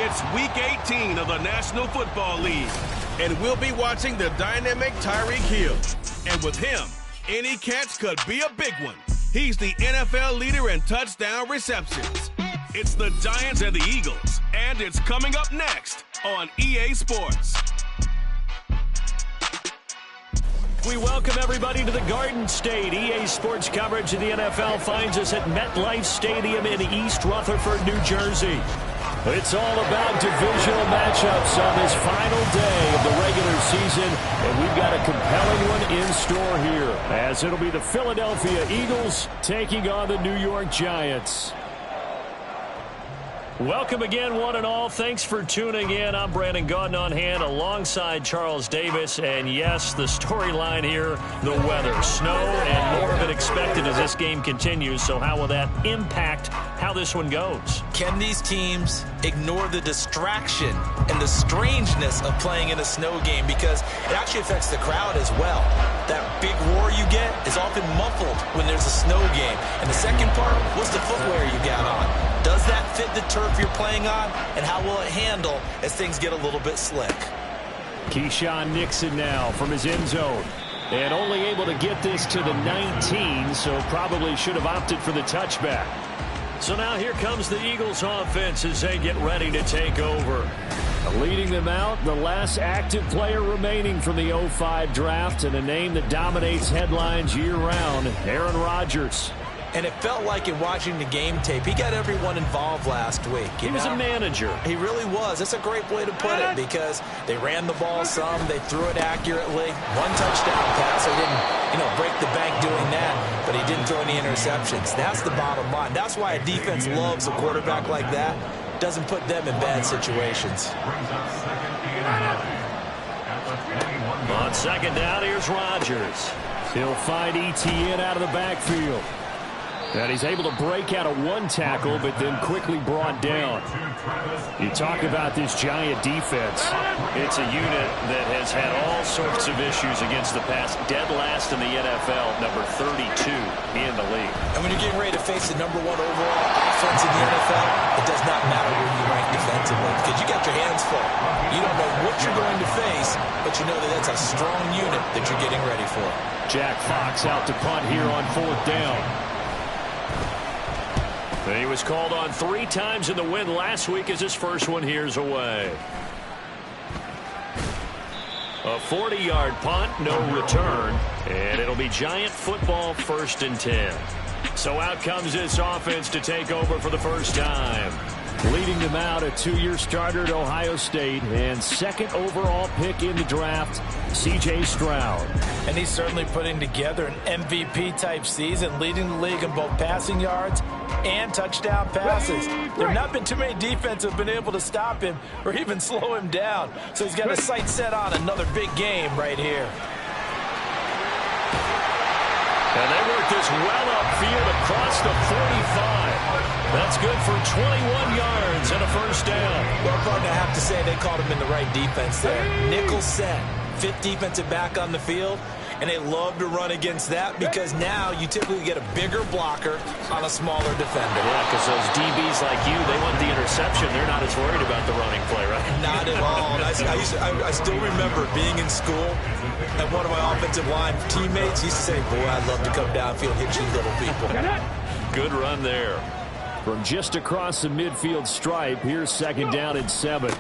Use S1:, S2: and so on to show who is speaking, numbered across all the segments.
S1: It's Week 18 of the National Football League, and we'll be watching the dynamic Tyreek Hill. And with him, any catch could be a big one. He's the NFL leader in touchdown receptions. It's the Giants and the Eagles, and it's coming up next on EA Sports.
S2: We welcome everybody to the Garden State. EA Sports coverage of the NFL finds us at MetLife Stadium in East Rutherford, New Jersey. It's all about divisional matchups on this final day of the regular season, and we've got a compelling one in store here, as it'll be the Philadelphia Eagles taking on the New York Giants. Welcome again, one and all. Thanks for tuning in. I'm Brandon Gaudin on hand alongside Charles Davis. And yes, the storyline here, the weather. Snow and more of it expected as this game continues. So how will that impact how this one goes?
S3: Can these teams ignore the distraction and the strangeness of playing in a snow game? Because it actually affects the crowd as well. That big roar you get is often muffled when there's a snow game. And the second part, what's the footwear you got on? Does that fit the turf you're playing on? And how will it handle as things get a little bit slick?
S2: Keyshawn Nixon now from his end zone. And only able to get this to the 19, so probably should have opted for the touchback. So now here comes the Eagles offense as they get ready to take over. Leading them out, the last active player remaining from the 05 draft, and a name that dominates headlines year-round, Aaron Rodgers.
S3: And it felt like in watching the game tape, he got everyone involved last week.
S2: He was a manager.
S3: He really was. That's a great way to put it, because they ran the ball some, they threw it accurately. One touchdown pass. They didn't, break the bank doing that, but he didn't throw any interceptions. That's the bottom line. That's why a defense loves a quarterback like that. Doesn't put them in bad situations.
S2: On second down, here's Rodgers. He'll find ETN out of the backfield. And he's able to break out of one tackle, but then quickly brought down. You talk about this Giant defense. It's a unit that has had all sorts of issues against the pass. Dead last in the NFL, number 32 in the league.
S3: And when you're getting ready to face the number 1 overall offense in the NFL, it does not matter where you rank defensively, because you got your hands full. You don't know what you're going to face, but you know that that's a strong unit that you're getting ready for.
S2: Jack Fox out to punt here on 4th down. He was called on 3 times in the win last week as his first one here's away. A 40-yard punt, no return, and it'll be Giant football 1st and 10. So out comes this offense to take over for the first time. Leading them out, a 2-year starter at Ohio State and 2nd overall pick in the draft, C.J. Stroud.
S4: And he's certainly putting together an MVP-type season, leading the league in both passing yards and touchdown passes. There have not been too many defenses that have been able to stop him or even slow him down. So he's got his sights set on another big game right here.
S2: And they work this well upfield across the 45. That's good for 21 yards and a first down.
S3: Well, partner, I have to say they called him in the right defense there. Nickel set, 5th defensive back on the field, and they love to run against that because now you typically get a bigger blocker on a smaller defender.
S2: Yeah, because those DBs like you, they want the interception. They're not as worried about the running play, right?
S3: Not at all. I still remember being in school, and one of my offensive line teammates used to say, boy, I'd love to come downfield, hit you little people.
S2: Good run there. From just across the midfield stripe, here's 2nd down and 7.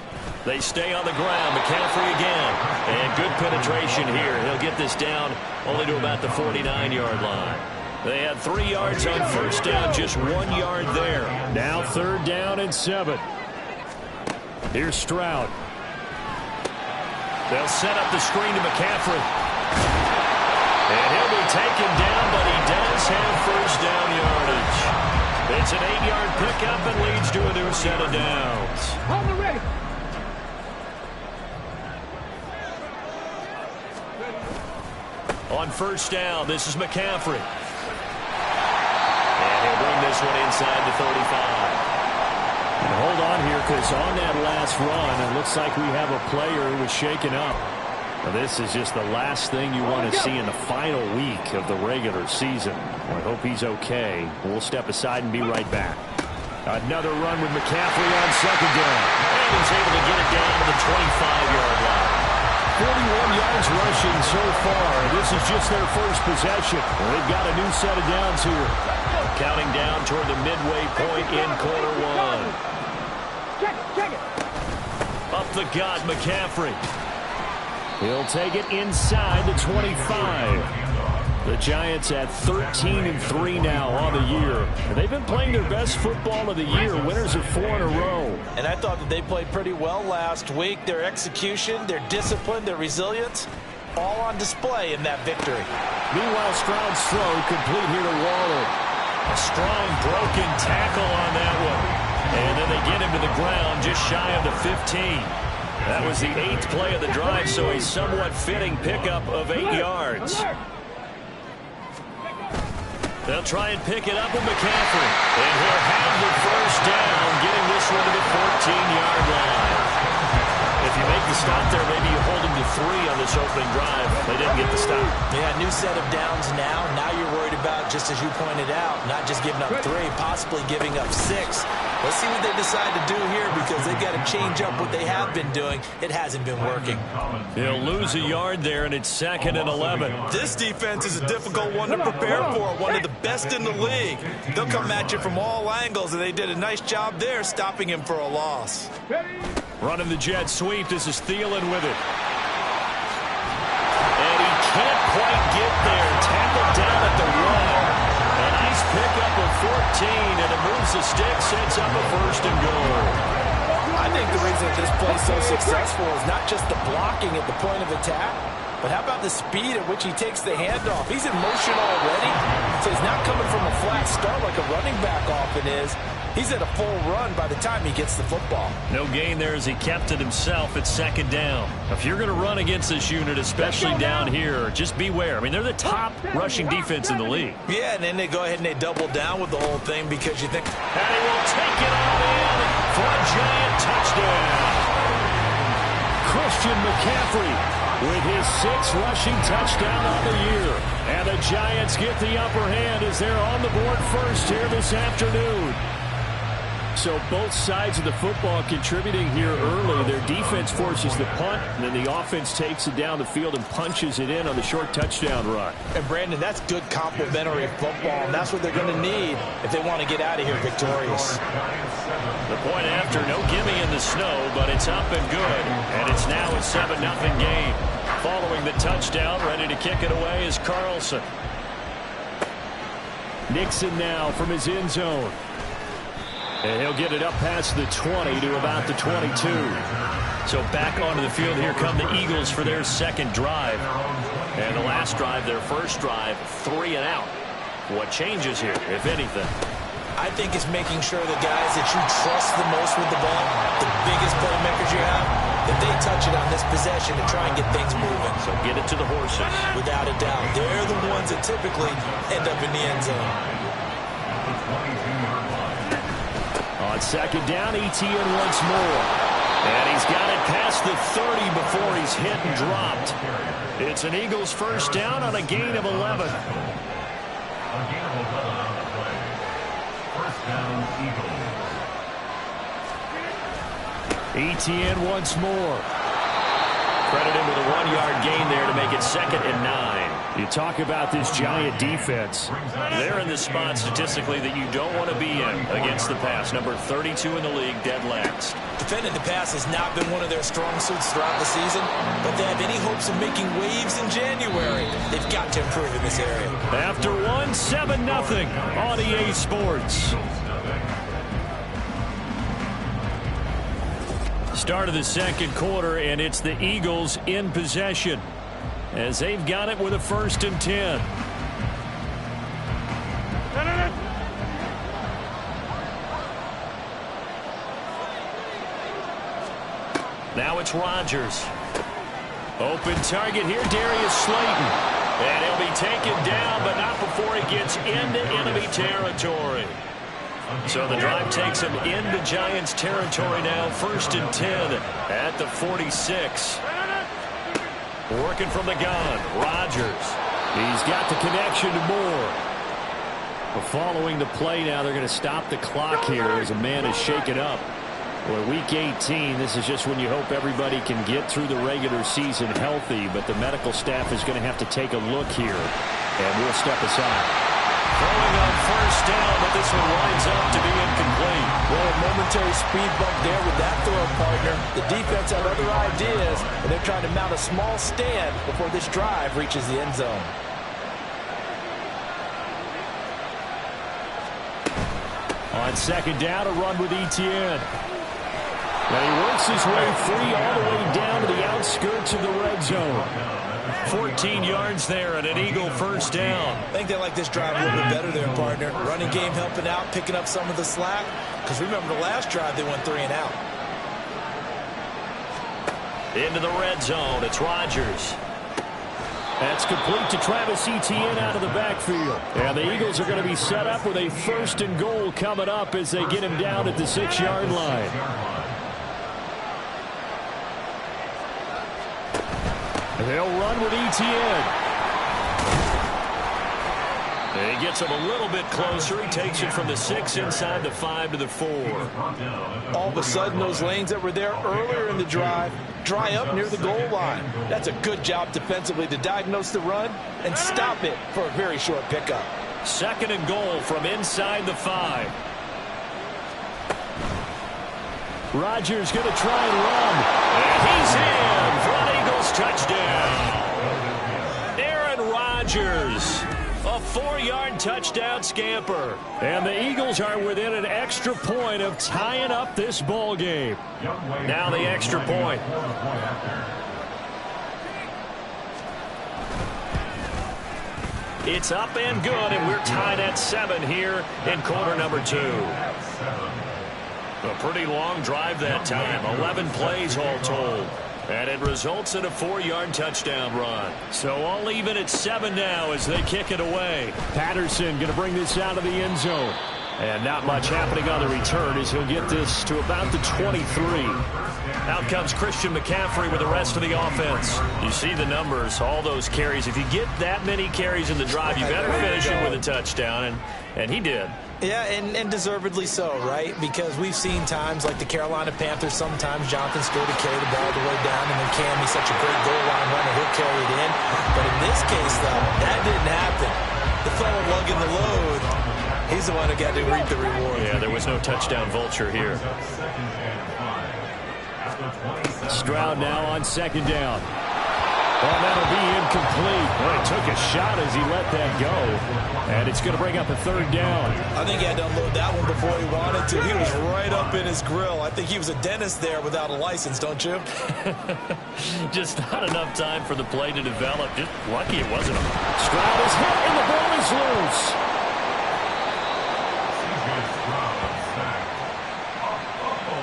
S2: They stay on the ground. McCaffrey again. And good penetration here. He'll get this down only to about the 49-yard line. They had 3 yards on first down, just 1 yard there. Now 3rd down and 7. Here's Stroud. They'll set up the screen to McCaffrey. And he'll be taken down, but he does have first down yardage. It's an 8-yard pickup and leads to a new set of downs.
S5: On the ready.
S2: On first down, this is McCaffrey. And he'll bring this one inside the 35. And hold on here, because on that last run, it looks like we have a player who was shaken up. Now, this is just the last thing you want to see in the final week of the regular season. I hope he's okay. We'll step aside and be right back. Another run with McCaffrey on 2nd down. and he's able to get it down to the 25-yard line. 41 yards rushing so far. This is just their first possession. They've got a new set of downs here. Counting down toward the midway point in quarter one.
S5: Check it.
S2: Up the gut, McCaffrey. He'll take it inside the 25. The Giants at 13-3 now on the year. They've been playing their best football of the year. Winners of 4 in a row.
S4: And I thought that they played pretty well last week. Their execution, their discipline, their resilience, all on display in that victory.
S2: Meanwhile, Stroud's throw complete here to Waller. A strong broken tackle on that one. And then they get him to the ground just shy of the 15. That was the 8th play of the drive, so a somewhat fitting pickup of 8 yards. They'll try and pick it up with McCaffrey. And he'll have the first down, getting this one to the 14-yard line. If you make the stop there, maybe you hold them to 3 on this opening drive. They didn't get the stop.
S3: Yeah, new set of downs now. Now you're worried about, just as you pointed out, not just giving up 3, possibly giving up 6. Let's see what they decide to do here, because they've got to change up what they have been doing. It hasn't been working.
S2: They'll lose a yard there, and it's 2nd and 11.
S3: This defense is a difficult one to prepare for, one of the best in the league. They'll come at you from all angles, and they did a nice job there stopping him for a loss.
S2: Running the jet sweep. This is Thielen with it. And he can't quite get there. Tackled down at the 1. A nice pickup of 14, and it moves the stick, sets up a 1st and goal.
S4: I think the reason this play is so successful is not just the blocking at the point of attack, but how about the speed at which he takes the handoff? He's in motion already, so he's not coming from a flat start like a running back often is. He's at a full run by the time he gets the football.
S2: No gain there as he kept it himself at 2nd down. If you're going to run against this unit, especially down here, just beware. I mean, they're the top rushing defense in the league.
S3: Yeah, and then they go ahead and they double down with the whole thing because you think...
S2: And he will take it all in for a giant touchdown. Christian McCaffrey with his 6th rushing touchdown on the year. And the Giants get the upper hand as they're on the board first here this afternoon. So both sides of the football contributing here early. Their defense forces the punt, and then the offense takes it down the field and punches it in on the short touchdown run.
S3: And, Brandon, that's good complementary football, and that's what they're going to need if they want to get out of here victorious.
S2: The point after, no gimme in the snow, but it's up and good, and it's now a 7-0 game. Following the touchdown, ready to kick it away is Carlson. Nixon now from his end zone. And he'll get it up past the 20 to about the 22. So back onto the field, here come the Eagles for their 2nd drive. And the last drive, their first drive, 3 and out. What changes here, if anything?
S3: I think it's making sure the guys that you trust the most with the ball, the biggest playmakers you have, that they touch it on this possession to try and get things moving.
S2: So get it to the horses.
S3: Without a doubt. They're the ones that typically end up in the end zone.
S2: On 2nd down, Etienne once more. And he's got it past the 30 before he's hit and dropped. It's an Eagles first down on a gain of 11. Etienne once more. Credit him with a 1-yard gain there to make it 2nd and 9. You talk about this Giant defense. They're in the spot statistically that you don't want to be in against the pass. Number 32 in the league, dead last.
S3: Defending the pass has not been one of their strong suits throughout the season, but they have any hopes of making waves in January. They've got to improve in this area.
S2: After 7-0 on EA Sports. Start of the 2nd quarter, and it's the Eagles in possession as they've got it with a 1st and 10. Now it's Rodgers. Open target here, Darius Slayton. And he'll be taken down, but not before he gets into enemy territory. So the drive takes him into Giants territory now. 1st and 10 at the 46. Working from the gun, Rodgers. He's got the connection to Moore. Following the play now, they're going to stop the clock here as a man is shaken up. Well, week 18, this is just when you hope everybody can get through the regular season healthy, but the medical staff is going to have to take a look here, and we'll step aside. Throwing on first down, but this one winds up to be incomplete.
S4: Well, a momentary speed bump there with that throw, partner. The defense had other ideas, and they're trying to mount a small stand before this drive reaches the end zone.
S2: On second down, a run with Etienne. Now he works his way free all the way down to the outskirts of the red zone. 14 yards there and an Eagle first down.
S3: I think they like this drive a little bit better there, partner. Running game helping out, picking up some of the slack. Because remember the last drive, they went 3 and out.
S2: Into the red zone, it's Rodgers. That's complete to Travis Etienne out of the backfield. And the Eagles are going to be set up with a 1st and goal coming up as they get him down at the 6-yard line. They'll run with Etienne. He gets him a little bit closer. He takes it from the 6 inside the 5 to the 4.
S4: All of a sudden, those lanes that were there earlier in the drive dry up near the goal line. That's a good job defensively to diagnose the run and stop it for a very short pickup.
S2: 2nd and goal from inside the 5. Rodgers going to try and run. And he's in for an Eagles touchdown. Aaron Rodgers. A 4-yard touchdown scamper. And the Eagles are within an extra point of tying up this ball game. Now the extra point. It's up and good, and we're tied at 7 here in quarter number 2. A pretty long drive that time. 11 plays all told. And it results in a 4-yard touchdown run. So all even at 7 now as they kick it away. Patterson going to bring this out of the end zone. And not much happening on the return as he'll get this to about the 23. Out comes Christian McCaffrey with the rest of the offense. You see the numbers, all those carries. If you get that many carries in the drive, you better finish it with a touchdown. And he did.
S3: Yeah, and deservedly so, right? Because we've seen times like the Carolina Panthers, sometimes Jonathan Stewart to carry the ball all the way down, and then Cam, he's such a great goal line runner, he'll carry it in. But in this case, though, that didn't happen. The fellow lugging the load, he's the one who got to reap the reward.
S2: Yeah, there was no touchdown vulture here. Stroud now on 2nd down. Well, that'll be incomplete. Well, he took a shot as he let that go. And it's going to bring up a 3rd down.
S3: I think he had to unload that one before he wanted to. He was right up in his grill. I think he was a dentist there without a license, don't you?
S2: Just not enough time for the play to develop. Just lucky it wasn't him. Stroud is hit and the ball is loose.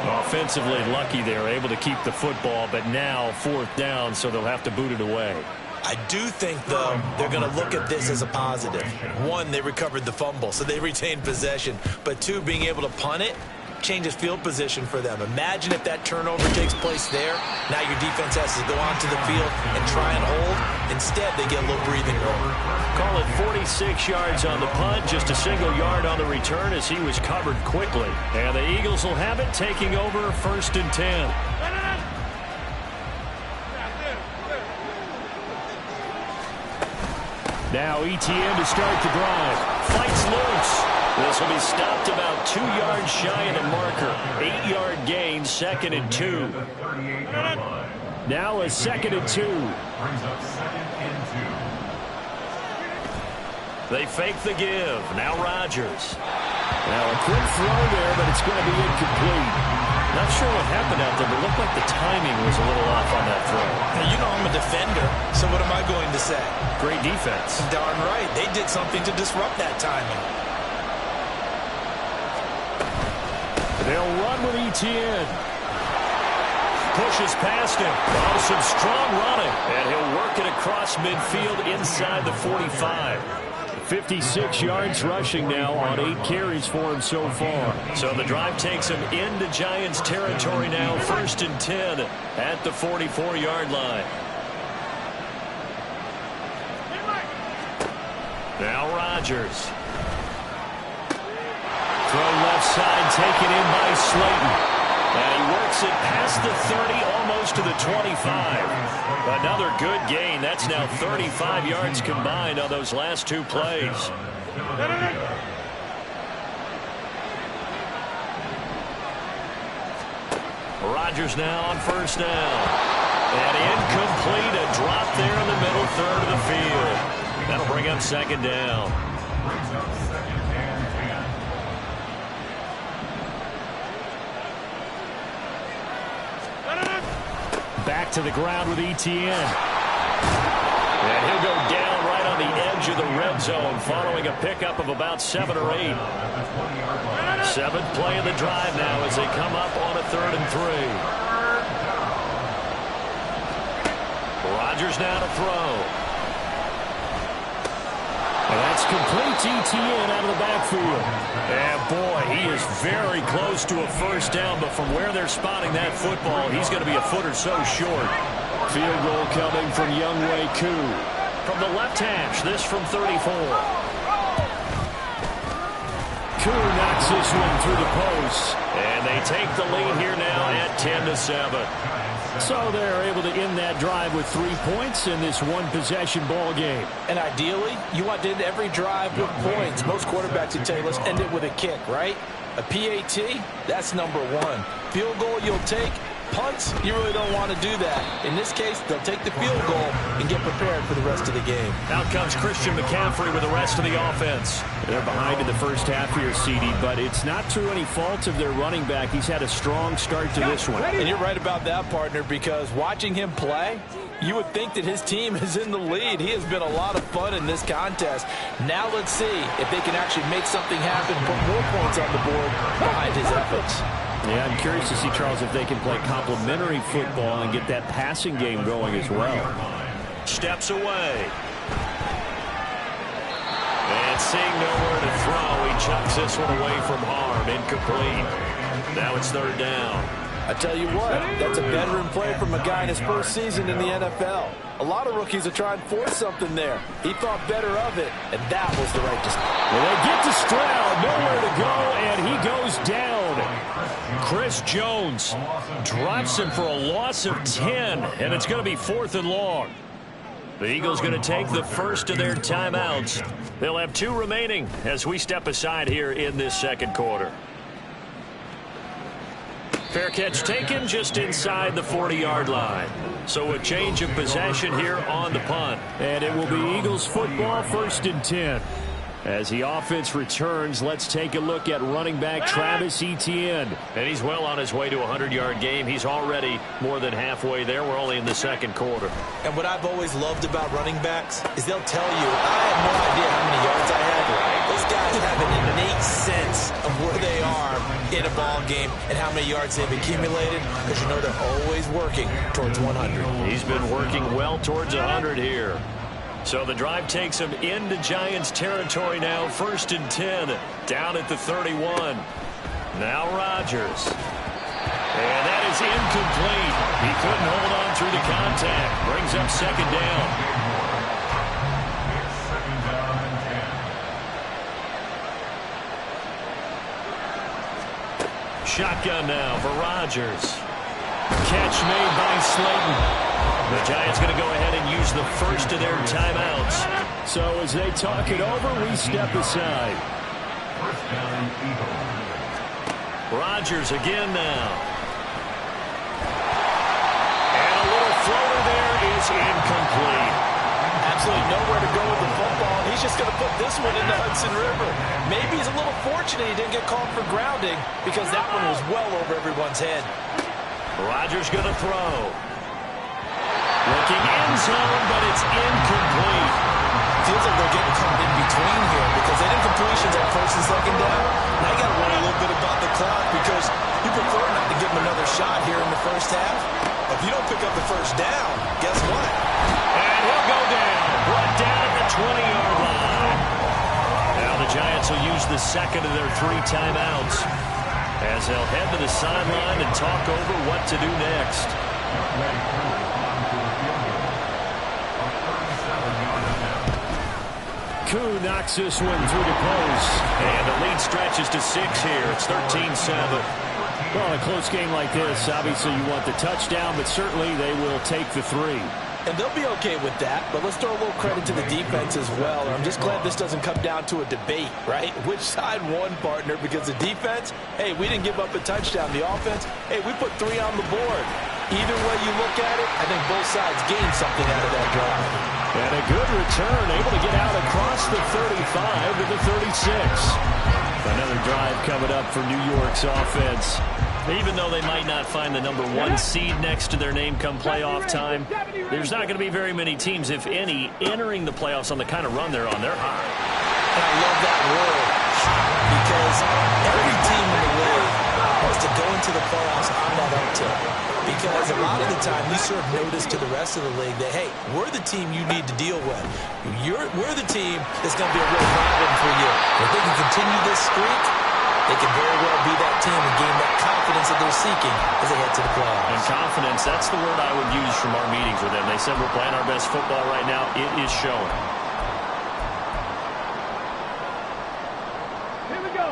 S2: Offensively lucky they're able to keep the football, but now 4th down, so they'll have to boot it away.
S3: I do think, though, they're going to look at this as a positive. 1, they recovered the fumble, so they retained possession. But 2, being able to punt it changes field position for them. Imagine if that turnover takes place there. Now your defense has to go onto the field and try and hold. Instead, they get a little breathing room.
S2: Call it 46 yards on the punt, just a single yard on the return as he was covered quickly. And the Eagles will have it, taking over 1st and 10. Now Etienne to start the drive. Fights loose. This will be stopped about 2 yards shy of the marker. 8-yard gain, 2nd and 2. Now a 2nd and 2. They fake the give. Now Rodgers. Now a quick throw there, but it's going to be incomplete. Not sure what happened out there, but it looked like the timing was a little off on that throw.
S3: Now, you know I'm a defender, so what am I going to say?
S2: Great defense.
S3: Darn right. They did something to disrupt that timing.
S2: They'll run with Etienne. Pushes past him. Oh, some strong running. And he'll work it across midfield inside the 45. 56 yards rushing now on 8 carries for him so far. So the drive takes him into Giants territory now. 1st and 10 at the 44-yard line. Now Rodgers. Throw left side taken in by Slayton. And he works it past the 30, almost to the 25. Another good gain. That's now 35 yards combined on those last two plays. Rodgers now on first down. And incomplete, a drop there in the middle third of the field. That'll bring up second down. Back to the ground with ETN. And he'll go down right on the edge of the red zone following a pickup of about 7 or 8. Seventh play of the drive now as they come up on a 3rd and 3. Rodgers now to throw. And that's complete to ETN out of the backfield. And boy, he is very close to a first down, but from where they're spotting that football, he's going to be a foot or so short. Field goal coming from Younghoe Koo. From the left hash, this from 34. Koo knocks this one through the post. And they take the lead here now at 10-7. So they're able to end that drive with 3 points in this one-possession ball game.
S4: And ideally, you want to end every drive with points. Most quarterbacks would tell you, let's end it with a kick, right? A PAT, that's number 1. Field goal you'll take. Punts, you really don't want to do that. In this case, they'll take the field goal and get prepared for the rest of the game.
S2: Out comes Christian McCaffrey with the rest of the offense. They're behind in the first half here, CD, but it's not through any fault of their running back. He's had a strong start to this one.
S4: And you're right about that, partner, because watching him play, you would think that his team is in the lead. He has been a lot of fun in this contest. Now let's see if they can actually make something happen, put more points on the board behind his efforts.
S2: Yeah, I'm curious to see, Charles, if they can play complementary football and get that passing game going as well. Steps away. And seeing nowhere to throw, he chucks this one away from harm. Incomplete. Now it's 3rd down.
S4: I tell you what, that's a veteran play from a guy in his first season in the NFL. A lot of rookies are trying to force something there. He thought better of it, and that was the right decision.
S2: Well, they get to Stroud, nowhere to go, and he goes down. Chris Jones drops him for a loss of 10, and it's going to be 4th and long. The Eagles going to take the first of their timeouts. They'll have 2 remaining as we step aside here in this second quarter. Fair catch taken just inside the 40-yard line. So a change of possession here on the punt. And it will be Eagles football, 1st and 10. As the offense returns, let's take a look at running back Travis Etienne. And he's well on his way to a 100-yard game. He's already more than halfway there. We're only in the second quarter.
S3: And what I've always loved about running backs is they'll tell you, I have no idea how many yards I have. Those guys have an innate sense of where they are in a ball game and how many yards they've accumulated, because you know they're always working towards 100.
S2: He's been working well towards 100 here. So the drive takes him into Giants territory now, 1st and 10, down at the 31. Now Rodgers. And that is incomplete. He couldn't hold on through the contact. Brings up second down. Shotgun now for Rodgers. Catch made by Slayton. The Giants going to go ahead and use the first of their timeouts. So as they talk it over, we step aside. Rodgers again now. And a little floater there is incomplete.
S4: Absolutely nowhere to go with the football. He's just going to put this one in the Hudson River. Maybe he's a little fortunate he didn't get called for grounding, because that one was well over everyone's head.
S2: Rodgers going to throw. Looking end zone, but it's incomplete.
S3: Feels like they're getting caught in between here, because that incompletion's at 1st and 2nd down. Now you got to worry a little bit about the clock, because you prefer not to give them another shot here in the first half. If you don't pick up the first down, guess what?
S2: And he'll go down. Brought down at the 20-yard line. Now the Giants will use the second of their 3 timeouts as they'll head to the sideline and talk over what to do next. Koo knocks this one through the post. And the lead stretches to 6 here. It's 13-7. Well, in a close game like this, obviously you want the touchdown, but certainly they will take the 3.
S4: And they'll be okay with that, but let's throw a little credit to the defense as well. I'm just glad this doesn't come down to a debate, right? Which side won, partner? Because the defense, hey, we didn't give up a touchdown. The offense, hey, we put 3 on the board. Either way you look at it, I think both sides gained something out of that drive.
S2: And a good return, able to get out across the 35 to the 36. Another drive coming up for New York's offense. Even though they might not find the number 1 seed next to their name come playoff time, there's not going to be very many teams, if any, entering the playoffs on the kind of run they're on. They're hot.
S3: And I love that word, hot, because every team in the league wants to go into the playoffs on that uptick. Because a lot of the time, we serve notice to the rest of the league that, hey, we're the team you need to deal with. We're the team that's going to be a real problem for you. If they can continue this streak, they can very well be that team and gain that confidence that they're seeking as they head to the playoffs.
S2: And confidence, that's the word I would use from our meetings with them. They said we're playing our best football right now. It is showing.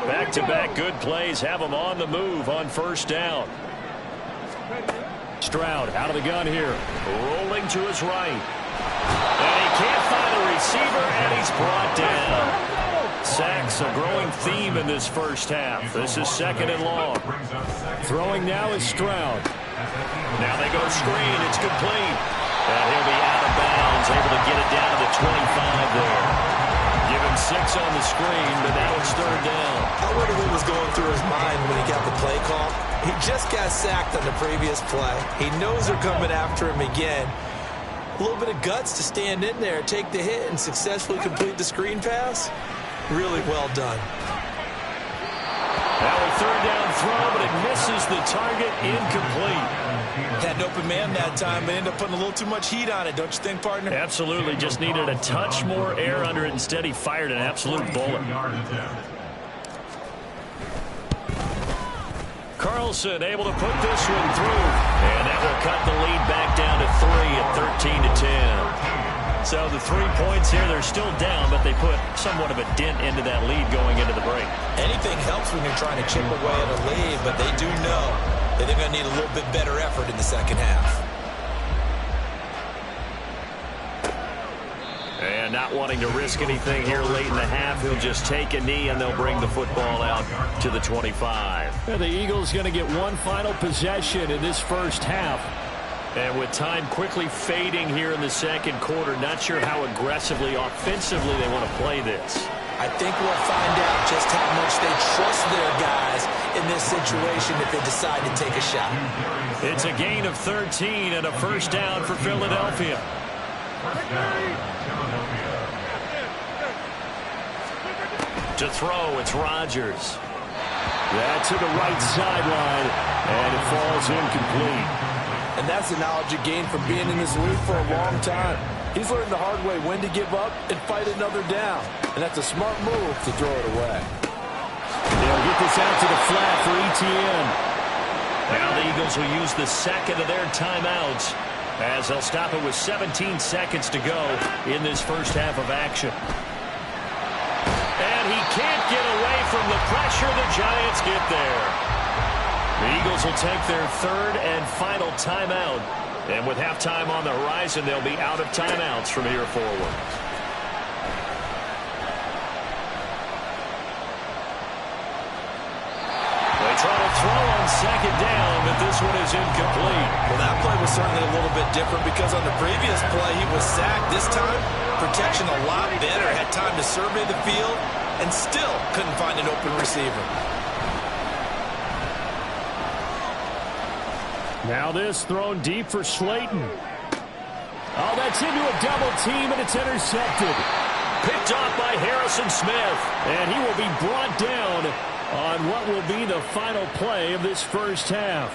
S2: Back-to-back good plays have them on the move on first down. Stroud out of the gun here. Rolling to his right. And he can't find a receiver, and he's brought down. Sacks, a growing theme in this first half. This is 2nd and long. Throwing now is Stroud. Now they go screen. It's complete. And he'll be out of bounds, able to get it down to the 25 there. Give him 6 on the screen, but now it's 3rd down.
S3: I wonder what was going through his mind when he got the play call. He just got sacked on the previous play. He knows they're coming after him again. A little bit of guts to stand in there, take the hit, and successfully complete the screen pass. Really well done.
S2: Now a 3rd down throw, but it misses the target, incomplete.
S3: Had an open man that time, but ended up putting a little too much heat on it, don't you think, partner?
S2: Absolutely. Just needed a touch more air under it. Instead, he fired an absolute bullet. Carlson able to put this one through. And that will cut the lead back down to 3 at 13-10. So the 3 points here, they're still down, but they put somewhat of a dent into that lead going into the break.
S3: Anything helps when you're trying to chip away at a lead, but they do know that they're going to need a little bit better effort in the second half.
S2: And not wanting to risk anything here late in the half, he'll just take a knee and they'll bring the football out to the 25. And the Eagles going to get one final possession in this first half. And with time quickly fading here in the second quarter, not sure how aggressively, offensively they want to play this.
S3: I think we'll find out just how much they trust their guys in this situation if they decide to take a shot.
S2: It's a gain of 13 and a first down for Philadelphia. To throw, it's Rodgers. That to the right sideline, and it falls incomplete.
S4: And that's the knowledge you gain from being in this league for a long time. He's learned the hard way when to give up and fight another down. And that's a smart move to throw it away.
S2: They'll get this out to the flat for ETN. Now the Eagles will use the second of their timeouts as they'll stop it with 17 seconds to go in this first half of action. And he can't get away from the pressure. The Giants get there. The Eagles will take their third and final timeout. And with halftime on the horizon, they'll be out of timeouts from here forward. They try to throw on second down, but this one is incomplete.
S3: Well, that play was certainly a little bit different because on the previous play, he was sacked. This time, protection a lot better. Had time to survey the field and still couldn't find an open receiver.
S2: Now this thrown deep for Slayton. Oh, that's into a double team, and it's intercepted. Picked off by Harrison Smith, and he will be brought down on what will be the final play of this first half.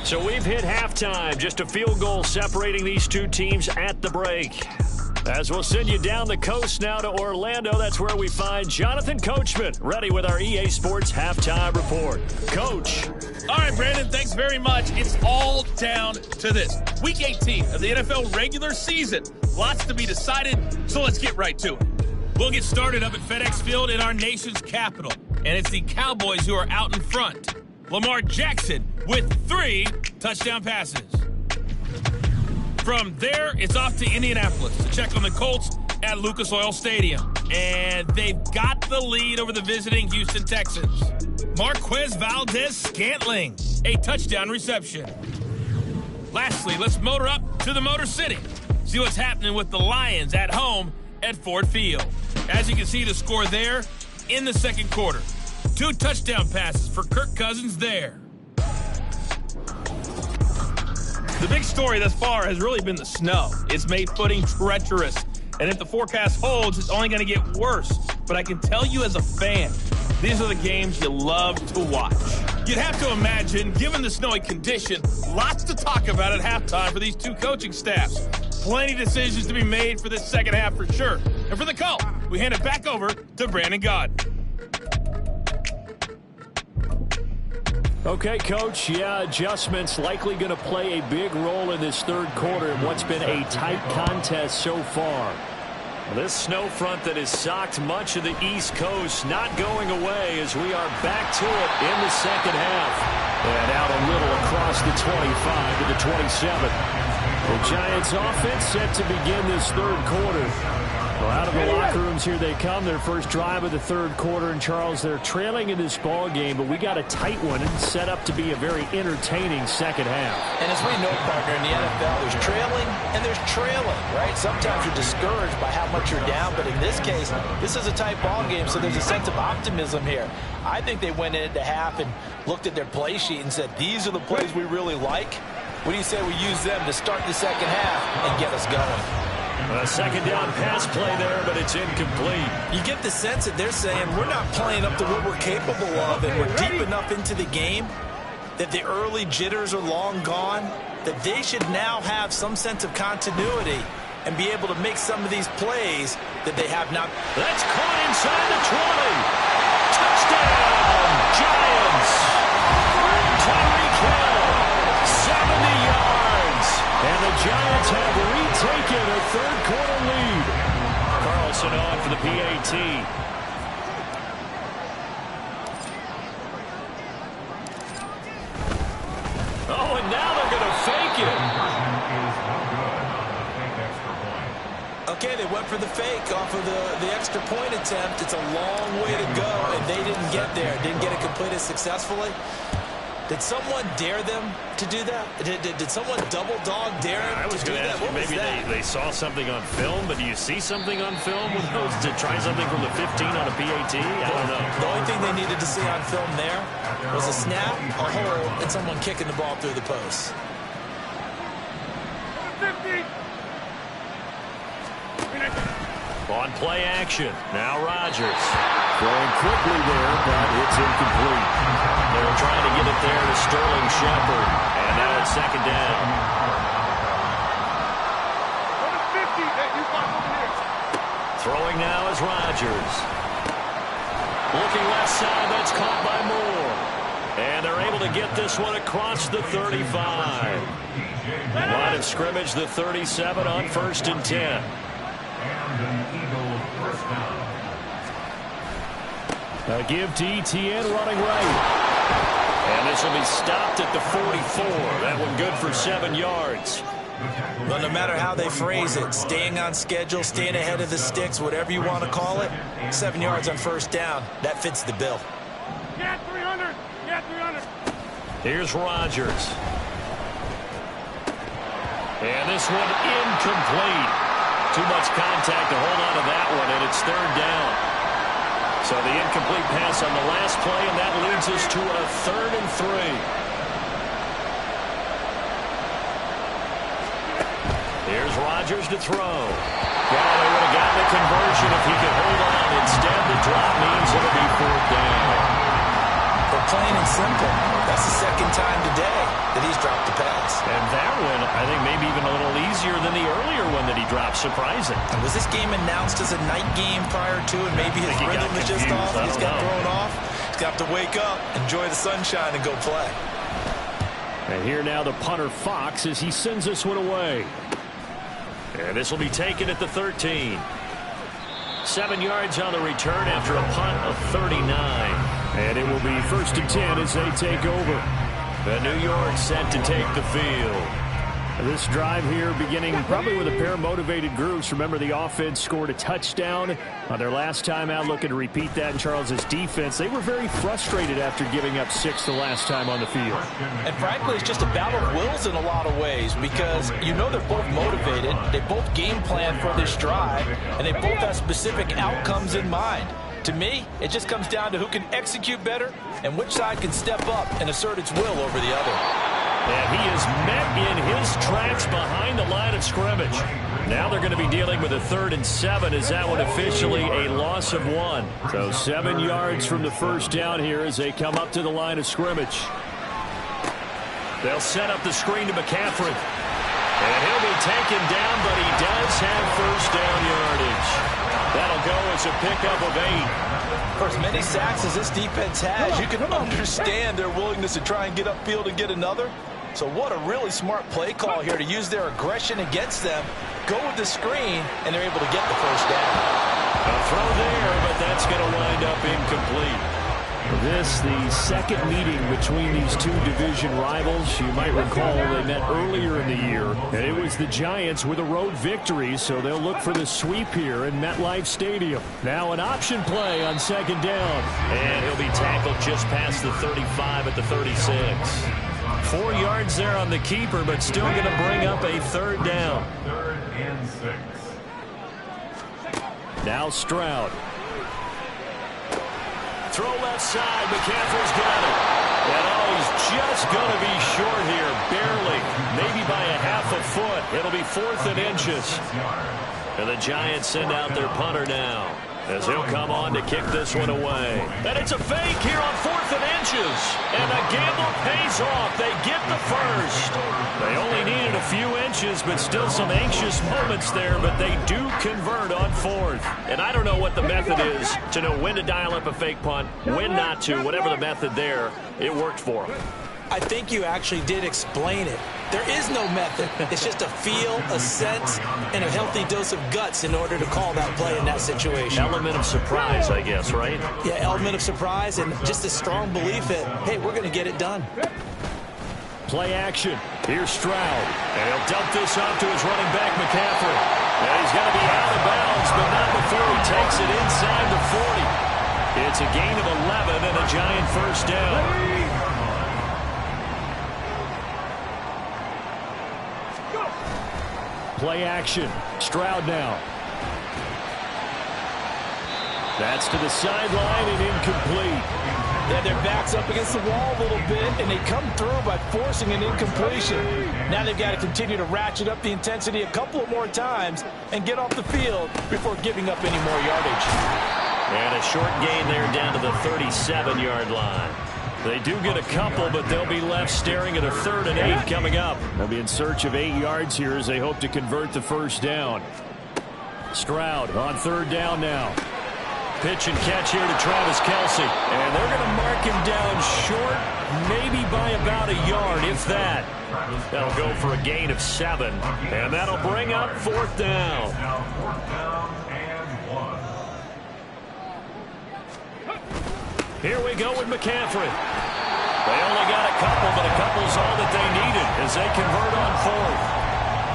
S2: So we've hit halftime, just a field goal separating these two teams at the break. As we'll send you down the coast now to Orlando, that's where we find Jonathan Coachman, ready with our EA Sports Halftime Report. Coach.
S6: All right, Brandon, thanks very much. It's all down to this. Week 18 of the NFL regular season. Lots to be decided, so let's get right to it. We'll get started up at FedEx Field in our nation's capital, and it's the Cowboys who are out in front. Lamar Jackson with 3 touchdown passes. From there, it's off to Indianapolis to check on the Colts at Lucas Oil Stadium. And they've got the lead over the visiting Houston Texans. Marquez Valdez-Scantling, a touchdown reception. Lastly, let's motor up to the Motor City. See what's happening with the Lions at home at Ford Field. As you can see, the score there in the second quarter. 2 touchdown passes for Kirk Cousins there. The big story thus far has really been the snow. It's made footing treacherous. And if the forecast holds, it's only going to get worse. But I can tell you as a fan, these are the games you love to watch. You'd have to imagine, given the snowy condition, lots to talk about at halftime for these 2 coaching staffs. Plenty of decisions to be made for this second half for sure. And for the call, we hand it back over to Brandon Gaudin.
S2: Okay, Coach, adjustments likely going to play a big role in this third quarter in what's been a tight contest so far. This snow front that has socked much of the East Coast not going away as we are back to it in the second half. And out a little across the 25 to the 27. The Giants offense set to begin this third quarter. Well, out of the locker rooms here they come. Their first drive of the third quarter. And, Charles, they're trailing in this ball game, but we got a tight one and set up to be a very entertaining second half.
S4: And as we know, partner, in the NFL, there's trailing and there's trailing, right? Sometimes you're discouraged by how much you're down, but in this case, this is a tight ball game, so there's a sense of optimism here. I think they went into half and looked at their play sheet and said, these are the plays we really like. What do you say we use them to start the second half and get us going?
S2: A second down pass play there, but it's incomplete.
S4: You get the sense that they're saying we're not playing up to what we're capable of, and we're deep enough into the game that the early jitters are long gone, that they should now have some sense of continuity and be able to make some of these plays that they have not.
S2: That's caught inside the 20. Touchdown, Giants. Tyreek Hill, 70 yards. And the Giants have retaken a third quarter lead. Carlson on for the PAT. Oh, and now they're going to fake it.
S4: Okay, they went for the fake off of the extra point attempt. It's a long way to go, and they didn't get there. Didn't get it completed successfully. Did someone dare them to do that? Did someone double dog dare them to do that?
S2: What was that? They saw something on film, but do you see something on film with those to try something from the 15 on a PAT? I don't know.
S4: The only thing they needed to see on film there was a snap, a hole, and someone kicking the ball through the post.
S5: 50.
S2: On play action. Now Rodgers. Throwing quickly there, but it's incomplete. They were trying to get it there to Sterling Shepard. And now it's second down. Throwing now is Rodgers. Looking left side, that's caught by Moore. And they're able to get this one across the 35. Line of scrimmage, the 37 on 1st and 10. A give to Etienne running right. And this will be stopped at the 44. That one good for 7 yards.
S4: Well, no matter how they phrase it, staying on schedule, staying ahead of the sticks, whatever you want to call it, 7 yards on 1st down, that fits the bill.
S5: Yeah, 300. Yeah, 300.
S2: Here's Rodgers. And this one incomplete. Too much contact to hold on to that one, and it's 3rd down. So the incomplete pass on the last play, and that leads us to a 3rd and 3. Here's Rodgers to throw. Well, they would have gotten the conversion if he could hold on. Instead, the drop means it'll be 4th down.
S4: But plain and simple, that's the second time today that he's dropped the pass.
S2: And that one, I think, maybe even a little easier than the earlier one that he dropped. Surprising.
S4: And was this game announced as a night game prior to, and maybe his rhythm was just off? He's got thrown off. He's got to wake up, enjoy the sunshine, and go play.
S2: And here now the punter Fox as he sends this one away. And this will be taken at the 13. 7 yards on the return after a punt of 39. And it will be 1st and 10 as they take over. The New York set to take the field. This drive here beginning probably with a pair of motivated groups. Remember, the offense scored a touchdown on their last time out. Looking to repeat that in Charles's defense. They were very frustrated after giving up 6 the last time on the field.
S4: And frankly, it's just a battle of wills in a lot of ways because you know they're both motivated. They both game plan for this drive, and they both have specific outcomes in mind. To me, it just comes down to who can execute better and which side can step up and assert its will over the other.
S2: And he is met in his tracks behind the line of scrimmage. Now they're going to be dealing with a 3rd and 7 as that one officially a loss of 1. So 7 yards from the first down here as they come up to the line of scrimmage. They'll set up the screen to McCaffrey. And he'll be taken down, but he does have first down yardage. That'll go as a pickup of 8.
S4: For as many sacks as this defense has, you can understand their willingness to try and get upfield and get another. So what a really smart play call here to use their aggression against them. Go with the screen, and they're able to get the first down.
S2: A throw there, but that's going to wind up incomplete. This, the second meeting between these two division rivals. You might recall they met earlier in the year, and it was the Giants with a road victory, so they'll look for the sweep here in MetLife Stadium. Now an option play on 2nd down.
S3: And he'll be tackled just past the 35 at the 36.
S2: 4 yards there on the keeper, but still going to bring up a 3rd down.
S5: 3rd and 6.
S2: Now Stroud.
S3: Throw left side. McCaffrey's got it. And he's just going to be short here. Barely. Maybe by a half a foot. It'll be 4th and inches. And the Giants send out their punter now, as he'll come on to kick this one away. And it's a fake here on 4th and inches. And the gamble pays off. They get the first. They only needed a few inches, but still some anxious moments there. But they do convert on 4th. And I don't know what the method is to know when to dial up a fake punt, when not to. Whatever the method there, it worked for them.
S4: I think you actually did explain it. There is no method. It's just a feel, a sense, and a healthy dose of guts in order to call that play in that situation.
S3: Element of surprise, I guess, right?
S4: Yeah, element of surprise and just a strong belief that, hey, we're going to get it done.
S2: Play action. Here's Stroud. And he'll dump this off to his running back, McCaffrey. And he's going to be out of bounds, but not before he takes it inside the 40. It's a gain of 11 and a Giant first down. Play action. Stroud now. That's to the sideline and incomplete.
S4: Yeah, their back's up against the wall a little bit, and they come through by forcing an incompletion. Now they've got to continue to ratchet up the intensity a couple of more times and get off the field before giving up any more yardage.
S3: And a short gain there down to the 37-yard line.
S2: They do get a couple, but they'll be left staring at a 3rd and 8 coming up. They'll be in search of 8 yards here as they hope to convert the first down. Stroud on 3rd down now. Pitch and catch here to Travis Kelce. And they're going to mark him down short, maybe by about a yard, if that. That'll go for a gain of 7. And that'll bring up 4th down.
S5: Now 4th down and 1.
S2: Here we go with McCaffrey. They only got a couple, but a couple's all that they needed as they convert on 4th.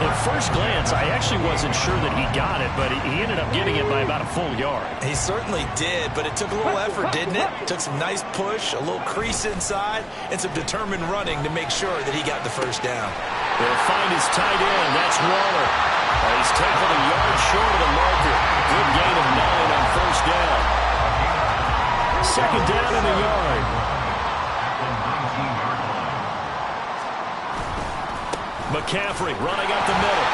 S3: At first glance, I actually wasn't sure that he got it, but he ended up getting it by about a full yard.
S4: He certainly did, but it took a little effort, didn't it? Took some nice push, a little crease inside, and some determined running to make sure that he got the first down.
S2: They'll find his tight end. That's Waller. He's tackled a yard short of the marker. Good gain of 9 on first down. 2nd down in the yard. McCaffrey running up the middle.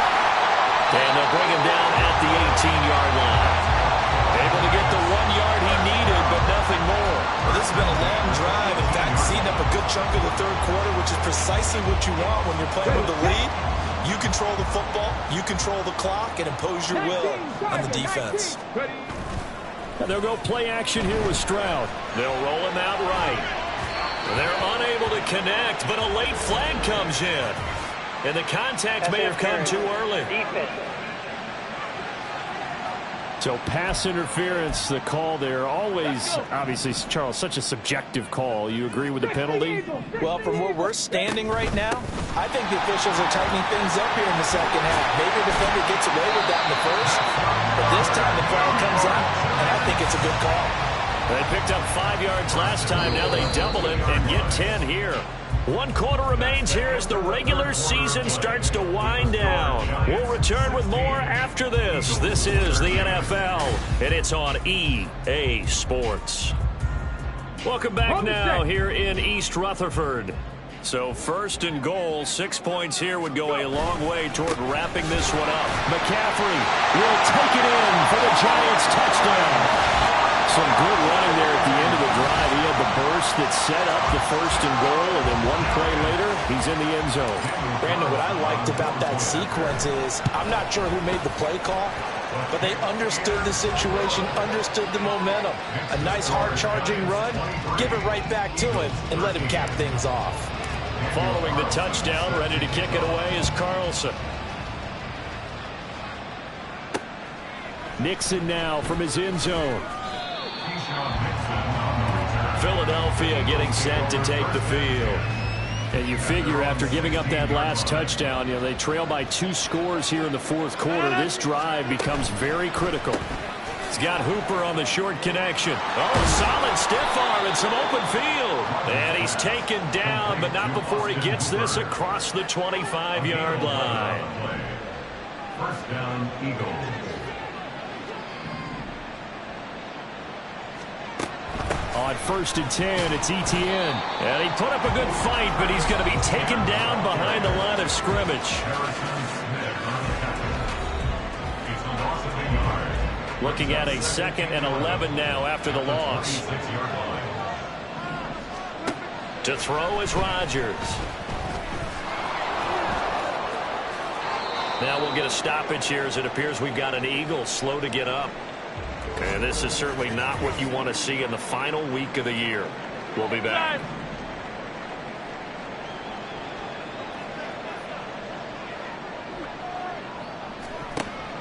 S2: And they'll bring him down at the 18-yard line. Able to get the 1 yard he needed, but nothing more.
S4: Well, this has been a long drive. In fact, seen up a good chunk of the 3rd quarter, which is precisely what you want when you're playing with the lead. You control the football, you control the clock, and impose your will on the defense.
S2: And they'll go play action here with Stroud. They'll roll him out right. They're unable to connect, but a late flag comes in. And the contact may have come too early. So pass interference, the call there. Always, obviously, Charles, such a subjective call. You agree with the penalty?
S4: Well, from where we're standing right now, I think the officials are tightening things up here in the second half. Maybe the defender gets away with that in the first, but this time the flag comes out, and I think it's a good call.
S2: They picked up 5 yards last time. Now they double it and get 10 here. 1 quarter remains here as the regular season starts to wind down. We'll return with more after this. This is the NFL, and it's on EA Sports. Welcome back now here in East Rutherford. So 1st and goal, 6 points here would go a long way toward wrapping this one up. McCaffrey will take it in for the Giants touchdown. Some good running there at the end of the drive. He had the burst that set up the 1st and goal, and then 1 play later, he's in the end zone.
S4: Brandon, what I liked about that sequence is I'm not sure who made the play call, but they understood the situation, understood the momentum. A nice hard-charging run, give it right back to him, and let him cap things off.
S2: Following the touchdown, ready to kick it away is Carlson. Nixon now from his end zone. Philadelphia getting set to take the field. And you figure after giving up that last touchdown, they trail by 2 scores here in the 4th quarter. This drive becomes very critical. He's got Hooper on the short connection. Oh, solid stiff arm and some open field. And he's taken down, but not before he gets this across the 25-yard line.
S5: 1st down, Eagles.
S2: On 1st and 10, it's Etienne. And he put up a good fight, but he's going to be taken down behind the line of scrimmage. Looking at a 2nd and 11 now after the loss. To throw is Rodgers. Now we'll get a stoppage here as it appears we've got an Eagle slow to get up. And this is certainly not what you want to see in the final week of the year. We'll be back.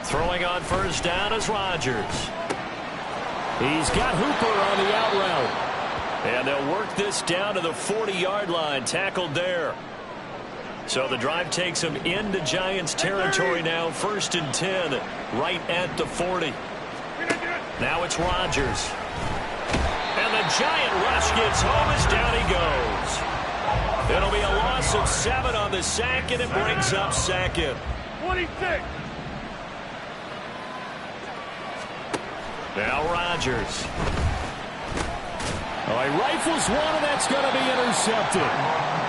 S2: Throwing on 1st down is Rodgers. He's got Hooper on the out route. And they'll work this down to the 40-yard line, tackled there. So the drive takes him into Giants territory now, 1st and 10, right at the 40. Now it's Rodgers. And the Giant rush gets home as down he goes. It'll be a loss of 7 on the sack, and it brings up 2nd.
S6: 26.
S2: Now Rodgers. Oh, he rifles one, and that's going to be intercepted.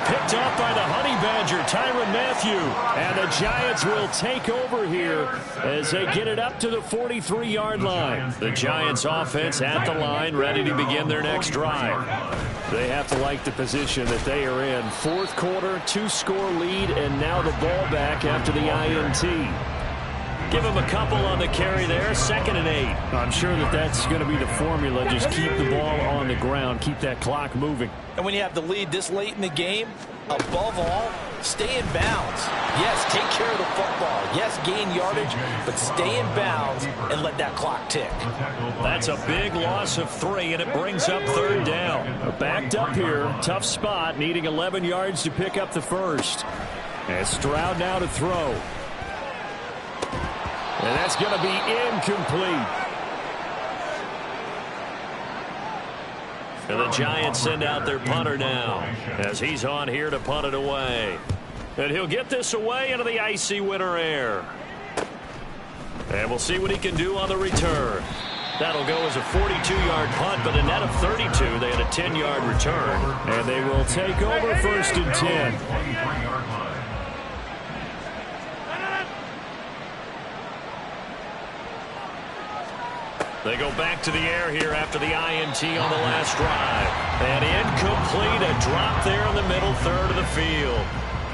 S2: Picked up by the Honey Badger, Tyrann Mathieu. And the Giants will take over here as they get it up to the 43-yard line. The Giants offense at the line, ready to begin their next drive. They have to like the position that they are in. 4th quarter, 2-score lead, and now the ball back after the INT. Give him a couple on the carry there, 2nd and 8. I'm sure that's going to be the formula. Just keep the ball on the ground, keep that clock moving.
S4: And when you have the lead this late in the game, above all, stay in bounds. Yes, take care of the football. Yes, gain yardage, but stay in bounds and let that clock tick.
S2: That's a big loss of 3, and it brings up 3rd down. Backed up here, tough spot, needing 11 yards to pick up the 1st. And Stroud now to throw. And that's going to be incomplete. And the Giants send out their punter now as he's on here to punt it away. And he'll get this away into the icy winter air. And we'll see what he can do on the return. That'll go as a 42-yard punt, but a net of 32. They had a 10-yard return. And they will take over 1st and 10. They go back to the air here after the INT on the last drive. And incomplete, a drop there in the middle 3rd of the field.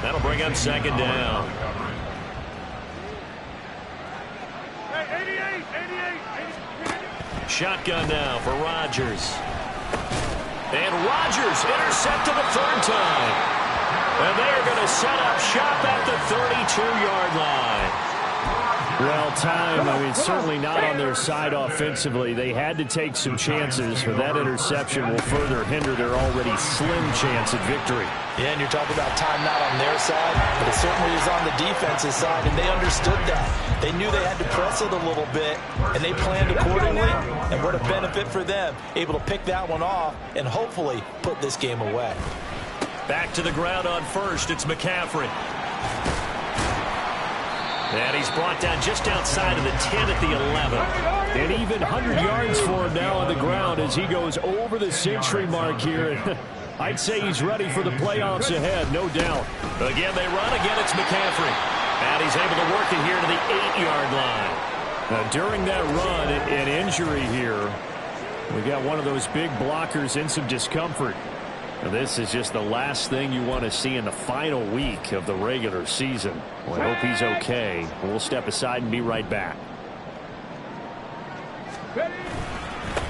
S2: That'll bring up 2nd down. Shotgun now for Rodgers. And Rodgers intercepted a third time. And they're going to set up shop at the 32-yard line. Well, time, certainly not on their side offensively. They had to take some chances, for that interception will further hinder their already slim chance at victory.
S4: Yeah, and you're talking about time not on their side, but it certainly is on the defense's side, and they understood that. They knew they had to press it a little bit, and they planned accordingly, and what a benefit for them, able to pick that one off and hopefully put this game away.
S2: Back to the ground on first, it's McCaffrey. And he's brought down just outside of the 10 at the 11. And even 100 yards for him now on the ground as he goes over the century mark here. I'd say he's ready for the playoffs ahead, no doubt. Again, they run. Again, it's McCaffrey. And he's able to work it here to the 8-yard line. Now, during that run, an injury here. We got one of those big blockers in some discomfort. Now, this is just the last thing you want to see in the final week of the regular season. Well, I hope he's okay. We'll step aside and be right back.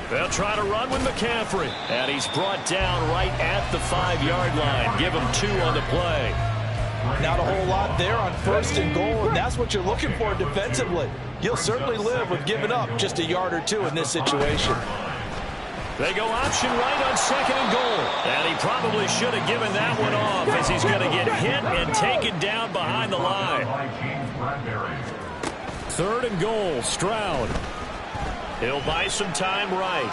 S2: They'll try to run with McCaffrey. And he's brought down right at the 5-yard line. Give him 2 on the play.
S4: Not a whole lot there on first and goal, and that's what you're looking for defensively. You'll certainly live with giving up just a yard or 2 in this situation.
S2: They go option right on second and goal. And he probably should have given that one off as he's going to get hit and taken down behind the line. 3rd and goal, Stroud. He'll buy some time right.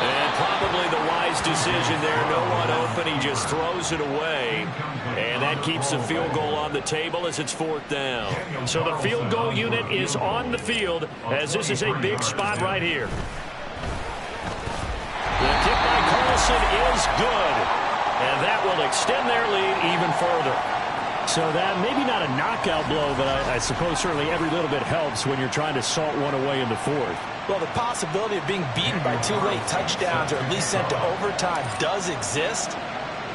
S2: And probably the wise decision there. No one open. He just throws it away. And that keeps the field goal on the table as it's 4th down. So the field goal unit is on the field as this is a big spot right here. The kick by Carlson is good. And that will extend their lead even further. So that maybe not a knockout blow, but I suppose certainly every little bit helps when you're trying to salt one away in the 4th.
S4: Well, the possibility of being beaten by 2 late touchdowns or at least sent to overtime does exist.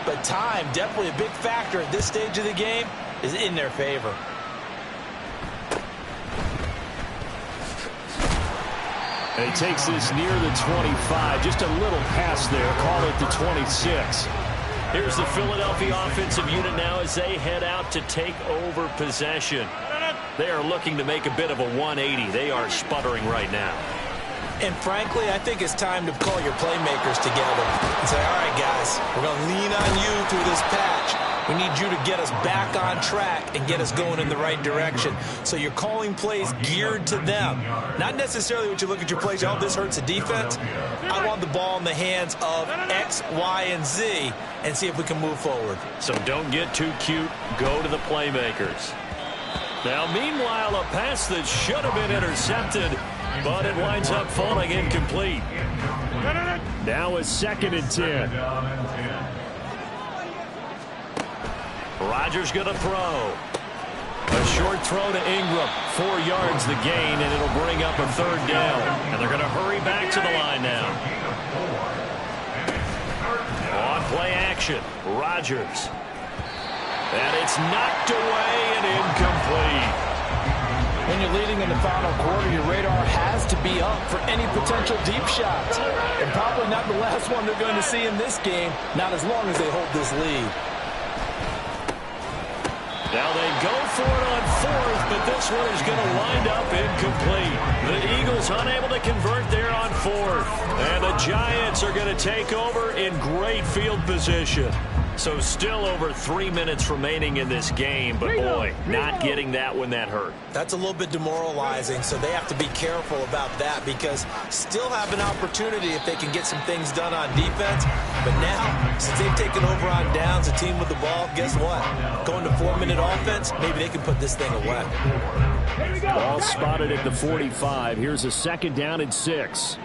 S4: But time, definitely a big factor at this stage of the game, is in their favor.
S2: And he takes this near the 25. Just a little pass there. Call it the 26. Here's the Philadelphia offensive unit now as they head out to take over possession. They are looking to make a bit of a 180. They are sputtering right now.
S4: And frankly, I think it's time to call your playmakers together and say, all right, guys, we're going to lean on you through this patch. We need you to get us back on track and get us going in the right direction. So you're calling plays geared to them. Not necessarily what you look at your plays, oh, this hurts the defense. I want the ball in the hands of X, Y, and Z and see if we can move forward.
S2: So don't get too cute. Go to the playmakers. Now, meanwhile, a pass that should have been intercepted, but it winds up falling incomplete. Now it's 2nd and 10. Rodgers going to throw. A short throw to Ingram. 4 yards the gain, and it'll bring up a 3rd down. And they're going to hurry back to the line now. On play action, Rodgers. And it's knocked away and incomplete.
S4: When you're leading in the final quarter, your radar has to be up for any potential deep shots. And probably not the last one they're going to see in this game, not as long as they hold this lead.
S2: Now they go for it on 4th, but this one is going to wind up incomplete. The Eagles unable to convert there on 4th. And the Giants are going to take over in great field position. So still over 3 minutes remaining in this game, but boy, not getting that when that hurt.
S4: That's a little bit demoralizing, so they have to be careful about that because still have an opportunity if they can get some things done on defense. But now, since they've taken over on downs, a team with the ball, guess what? Going to 4-minute offense, maybe they can put this thing away.
S2: Ball spotted at the 45. Here's a 2nd down and 6.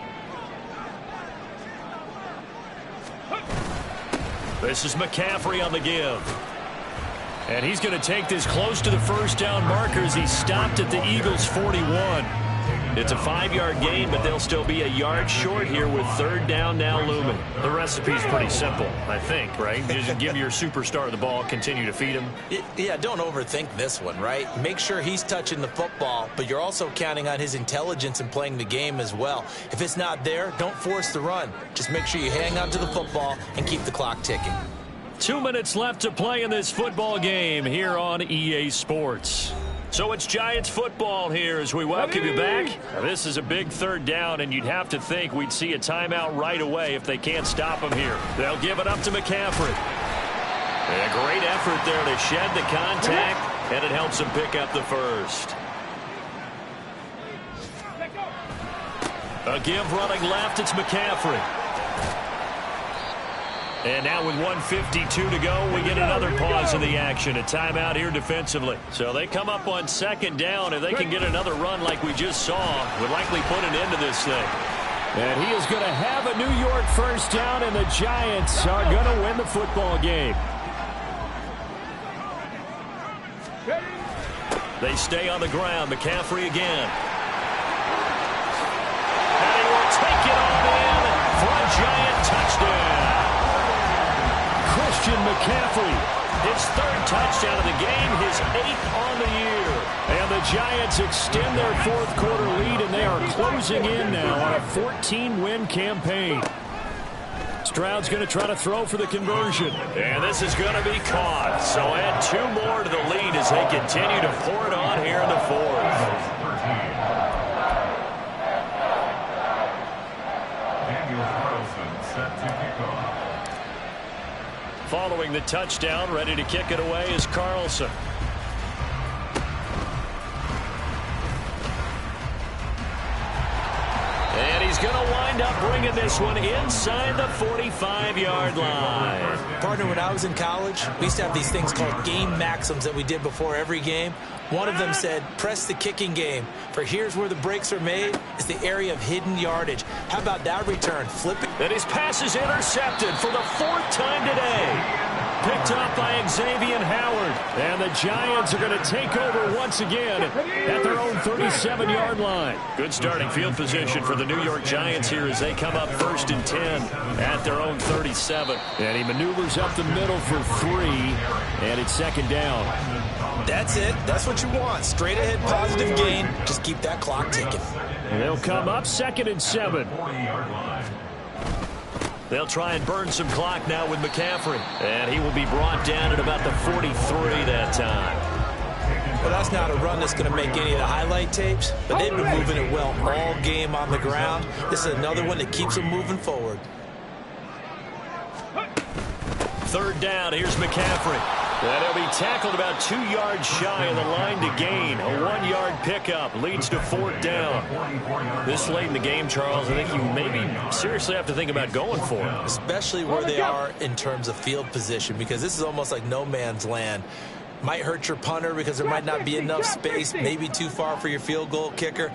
S2: This is McCaffrey on the give. And he's going to take this close to the 1st down markers. He stopped at the Eagles' 41. It's a 5-yard gain, but they'll still be a yard short here with third down now looming. The recipe's pretty simple, I think, right? You just give your superstar the ball, continue to feed him.
S3: Yeah, don't overthink this one, right? Make sure he's touching the football, but you're also counting on his intelligence in playing the game as well. If it's not there, don't force the run. Just make sure you hang on to the football and keep the clock ticking.
S2: 2 minutes left to play in this football game here on EA Sports. So it's Giants football here as we welcome you back. Now, this is a big third down, and you'd have to think we'd see a timeout right away if they can't stop him here. They'll give it up to McCaffrey. A great effort there to shed the contact, and it helps him pick up the first. A give running left, it's McCaffrey. And now with 1:52 to go, we get another pause in the action. A timeout here defensively. So they come up on second down. If they can get another run like we just saw, would likely put an end to this thing. And he is going to have a New York first down, and the Giants are going to win the football game. They stay on the ground. McCaffrey again. And he will take it on in for a Giant touchdown. Christian McCaffrey, his third touchdown of the game, his 8th on the year. And the Giants extend their fourth quarter lead, and they are closing in now on a 14-win campaign. Stroud's going to try to throw for the conversion. And this is going to be caught. So add 2 more to the lead as they continue to pour it on here in the fourth.
S5: Set to kick off.
S2: Following the touchdown, ready to kick it away is Carlson. And he's going to wind up bringing this one inside the 45-yard line.
S3: Partner, when I was in college, we used to have these things called game maxims that we did before every game. One of them said, press the kicking game. For here's where the breaks are made. It's the area of hidden yardage. How about that return? Flip it.
S2: And his pass is intercepted for the 4th time today. Picked up by Xavier Howard. And the Giants are going to take over once again at their own 37-yard line. Good starting field position for the New York Giants here as they come up 1st and 10 at their own 37. And he maneuvers up the middle for 3. And it's 2nd down.
S3: That's it. That's what you want. Straight ahead positive gain. Just keep that clock ticking.
S2: And they'll come up 2nd and 7. They'll try and burn some clock now with McCaffrey. And he will be brought down at about the 43 that time.
S3: Well, that's not a run that's going to make any of the highlight tapes, but they've been moving it well all game on the ground. This is another one that keeps them moving forward.
S2: 3rd down, here's McCaffrey. And he'll be tackled about 2 yards shy of the line to gain. A 1-yard pickup leads to 4th down. This late in the game, Charles, I think you maybe seriously have to think about going for it.
S3: Especially where they are in terms of field position, because this is almost like no man's land. Might hurt your punter because there might not be enough space, maybe too far for your field goal kicker.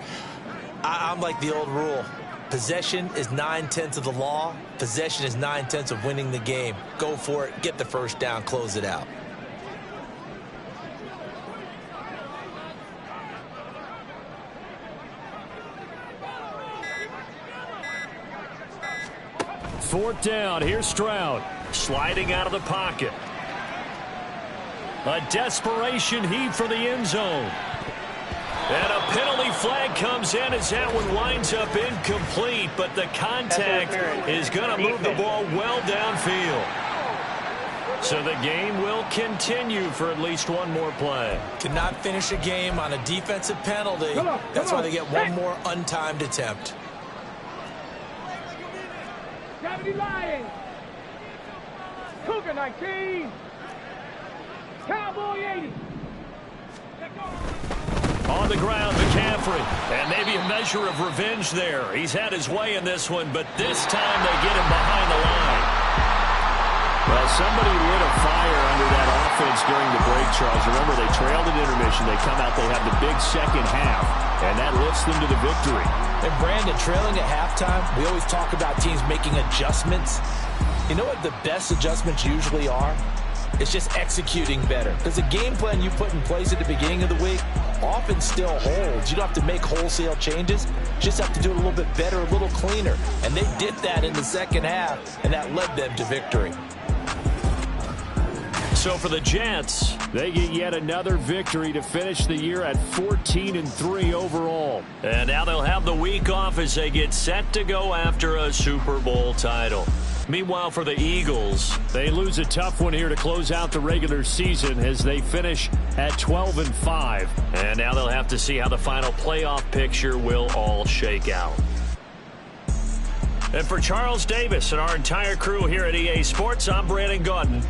S3: I'm like the old rule. Possession is 9/10 of the law. Possession is 9/10 of winning the game. Go for it. Get the first down. Close it out.
S2: Fourth down. Here's Stroud. Sliding out of the pocket. A desperation heave for the end zone. And a penalty flag comes in as that one winds up incomplete, but the contact is going to move the ball well downfield. So the game will continue for at least one more play.
S3: Cannot finish a game on a defensive penalty. That's why they get one more untimed attempt.
S7: Gravity Lions. Cougar 19. Cowboy 80.
S2: On the ground, McCaffrey. And maybe a measure of revenge there. He's had his way in this one, but this time they get him behind the line. Well, somebody lit a fire under that offense during the break, Charles. Remember, they trailed at intermission. They come out, they have the big second half, and that lifts them to the victory.
S3: And Brandon, trailing at halftime, we always talk about teams making adjustments. You know what the best adjustments usually are? It's just executing better. Because the game plan you put in place at the beginning of the week,
S4: often still holds. You don't have to make wholesale changes. Just have to do it a little bit better, a little cleaner. And they did that in the second half, and that led them to victory.
S2: So for the Jets, they get yet another victory to finish the year at 14-3 overall. And now they'll have the week off as they get set to go after a Super Bowl title. Meanwhile, for the Eagles, they lose a tough one here to close out the regular season as they finish at 12-5. And now they'll have to see how the final playoff picture will all shake out. And for Charles Davis and our entire crew here at EA Sports, I'm Brandon Gaudin.